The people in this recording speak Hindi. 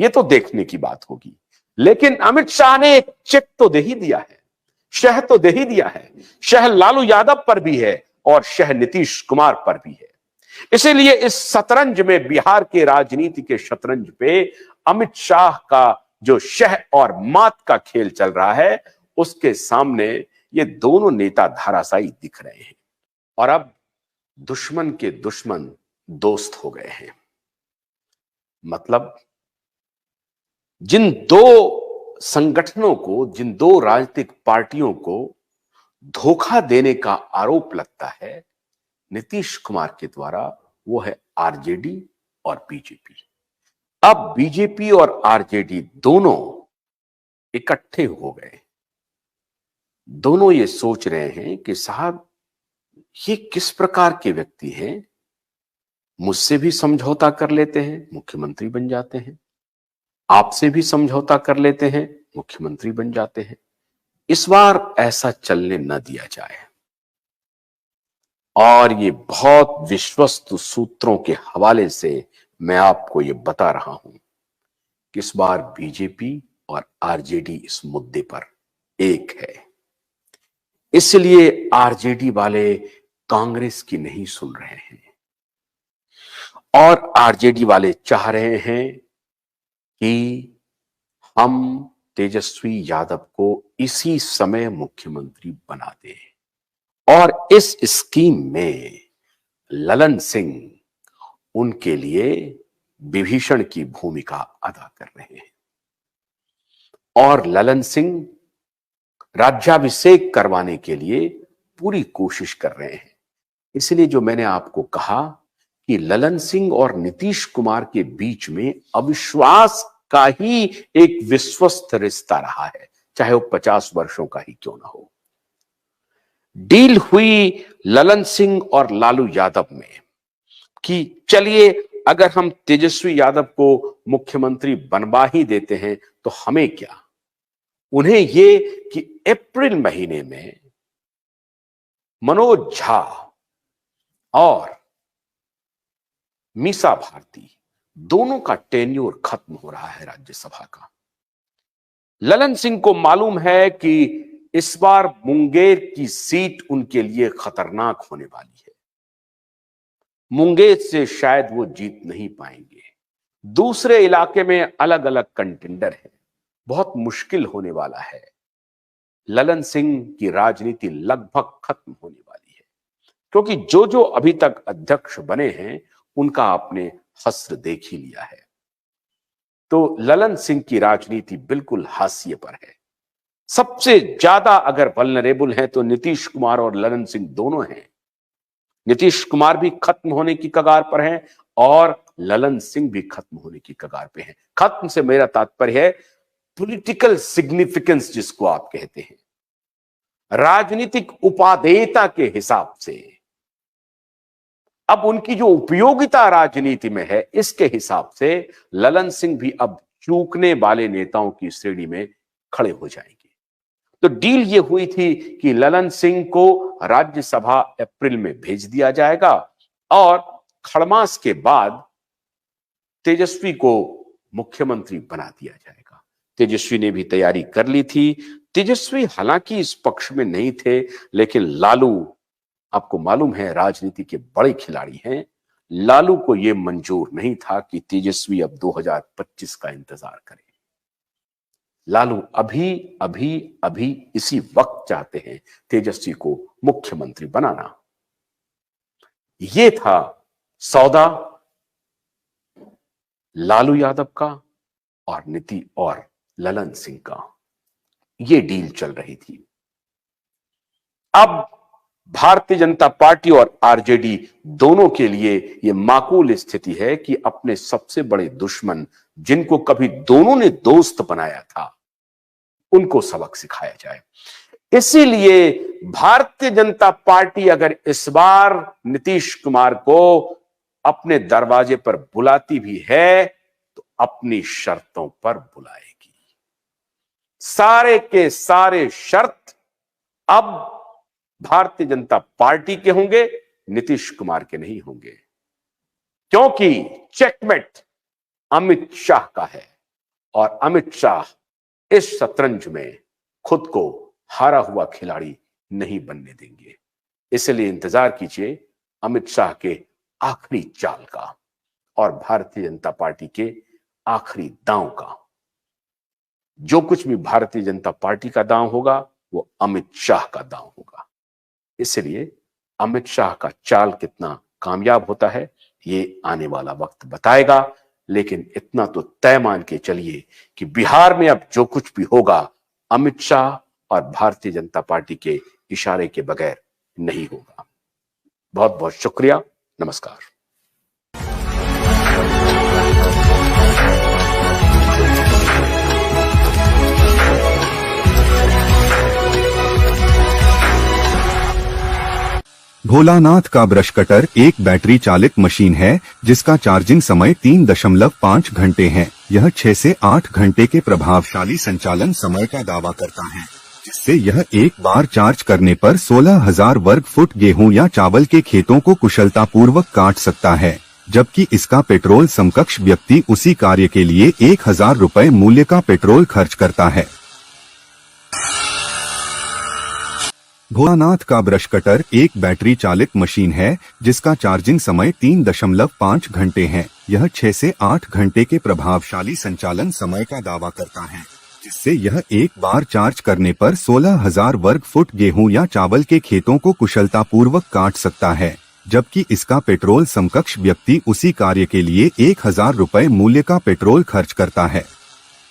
ये तो देखने की बात होगी। लेकिन अमित शाह ने एक चेक तो दे ही दिया है, शह तो दे ही दिया है। शह लालू यादव पर भी है और शह नीतीश कुमार पर भी है। इसीलिए इस शतरंज में, बिहार के राजनीति के शतरंज पे अमित शाह का जो शह और मात का खेल चल रहा है, उसके सामने ये दोनों नेता धराशायी दिख रहे हैं। और अब दुश्मन के दुश्मन दोस्त हो गए हैं। मतलब जिन दो संगठनों को, जिन दो राजनीतिक पार्टियों को धोखा देने का आरोप लगता है नीतीश कुमार के द्वारा, वो है आरजेडी और बीजेपी। अब बीजेपी और आरजेडी दोनों इकट्ठे हो गए। दोनों ये सोच रहे हैं कि साहब, ये किस प्रकार के व्यक्ति हैं, मुझसे भी समझौता कर लेते हैं, मुख्यमंत्री बन जाते हैं, आपसे भी समझौता कर लेते हैं, मुख्यमंत्री बन जाते हैं। इस बार ऐसा चलने न दिया जाए। और ये बहुत विश्वस्त सूत्रों के हवाले से मैं आपको ये बता रहा हूं कि इस बार बीजेपी और आरजेडी इस मुद्दे पर एक है। इसलिए आरजेडी वाले कांग्रेस की नहीं सुन रहे हैं और आरजेडी वाले चाह रहे हैं कि हम तेजस्वी यादव को इसी समय मुख्यमंत्री बना दें। और इस स्कीम में ललन सिंह उनके लिए विभीषण की भूमिका अदा कर रहे हैं। और ललन सिंह राज्याभिषेक करवाने के लिए पूरी कोशिश कर रहे हैं। इसलिए जो मैंने आपको कहा कि ललन सिंह और नीतीश कुमार के बीच में अविश्वास का ही एक विश्वस्त रिश्ता रहा है, चाहे वो 50 वर्षों का ही क्यों ना हो। डील हुई ललन सिंह और लालू यादव में कि चलिए, अगर हम तेजस्वी यादव को मुख्यमंत्री बनवा ही देते हैं तो हमें क्या। उन्हें ये कि अप्रैल महीने में मनोज झा और मीसा भारती दोनों का टेन्योर खत्म हो रहा है राज्यसभा का। ललन सिंह को मालूम है कि इस बार मुंगेर की सीट उनके लिए खतरनाक होने वाली है। मुंगेर से शायद वो जीत नहीं पाएंगे। दूसरे इलाके में अलग अलग कंटेंडर है, बहुत मुश्किल होने वाला है। ललन सिंह की राजनीति लगभग खत्म होने वाली है, क्योंकि जो जो अभी तक अध्यक्ष बने हैं उनका आपने हस्र देख ही लिया है। तो ललन सिंह की राजनीति बिल्कुल हाशिए पर है। सबसे ज्यादा अगर वल्नरेबल है तो नीतीश कुमार और ललन सिंह दोनों हैं। नीतीश कुमार भी खत्म होने की कगार पर हैं और ललन सिंह भी खत्म होने की कगार पे हैं। खत्म से मेरा तात्पर्य है पॉलिटिकल सिग्निफिकेंस, जिसको आप कहते हैं, राजनीतिक उपादेयता के हिसाब से। अब उनकी जो उपयोगिता राजनीति में है, इसके हिसाब से ललन सिंह भी अब चूकने वाले नेताओं की श्रेणी में खड़े हो जाएंगे। तो डील ये हुई थी कि ललन सिंह को राज्यसभा अप्रैल में भेज दिया जाएगा और खड़मास के बाद तेजस्वी को मुख्यमंत्री बना दिया जाएगा। तेजस्वी ने भी तैयारी कर ली थी। तेजस्वी हालांकि इस पक्ष में नहीं थे, लेकिन लालू, आपको मालूम है, राजनीति के बड़े खिलाड़ी हैं। लालू को यह मंजूर नहीं था कि तेजस्वी अब 2025 का इंतजार करे। लालू अभी अभी अभी इसी वक्त चाहते हैं तेजस्वी को मुख्यमंत्री बनाना। यह था सौदा लालू यादव का और नीति और ललन सिंह का। यह डील चल रही थी। अब भारतीय जनता पार्टी और आरजेडी दोनों के लिए यह माकूल स्थिति है कि अपने सबसे बड़े दुश्मन, जिनको कभी दोनों ने दोस्त बनाया था, उनको सबक सिखाया जाए। इसीलिए भारतीय जनता पार्टी अगर इस बार नीतीश कुमार को अपने दरवाजे पर बुलाती भी है तो अपनी शर्तों पर बुलाएगी। सारे के सारे शर्त अब भारतीय जनता पार्टी के होंगे, नीतीश कुमार के नहीं होंगे, क्योंकि चेकमेट अमित शाह का है। और अमित शाह इस शतरंज में खुद को हारा हुआ खिलाड़ी नहीं बनने देंगे। इसलिए इंतजार कीजिए अमित शाह के आखिरी चाल का और भारतीय जनता पार्टी के आखिरी दांव का। जो कुछ भी भारतीय जनता पार्टी का दांव होगा वो अमित शाह का दांव होगा। इसलिए अमित शाह का चाल कितना कामयाब होता है ये आने वाला वक्त बताएगा। लेकिन इतना तो तय मान के चलिए कि बिहार में अब जो कुछ भी होगा अमित शाह और भारतीय जनता पार्टी के इशारे के बगैर नहीं होगा। बहुत बहुत शुक्रिया। नमस्कार। भोलानाथ का ब्रश कटर एक बैटरी चालित मशीन है जिसका चार्जिंग समय 3.5 घंटे है। यह 6 से 8 घंटे के प्रभावशाली संचालन समय का दावा करता है, जिससे यह एक बार चार्ज करने पर 16,000 वर्ग फुट गेहूं या चावल के खेतों को कुशलतापूर्वक काट सकता है, जबकि इसका पेट्रोल समकक्ष व्यक्ति उसी कार्य के लिए 1,000 रुपए मूल्य का पेट्रोल खर्च करता है। भोलानाथ का ब्रश कटर एक बैटरी चालित मशीन है जिसका चार्जिंग समय 3.5 घंटे है। यह 6 से 8 घंटे के प्रभावशाली संचालन समय का दावा करता है, जिससे यह एक बार चार्ज करने पर 16,000 वर्ग फुट गेहूं या चावल के खेतों को कुशलतापूर्वक काट सकता है, जबकि इसका पेट्रोल समकक्ष व्यक्ति उसी कार्य के लिए 1,000 रुपए मूल्य का पेट्रोल खर्च करता है।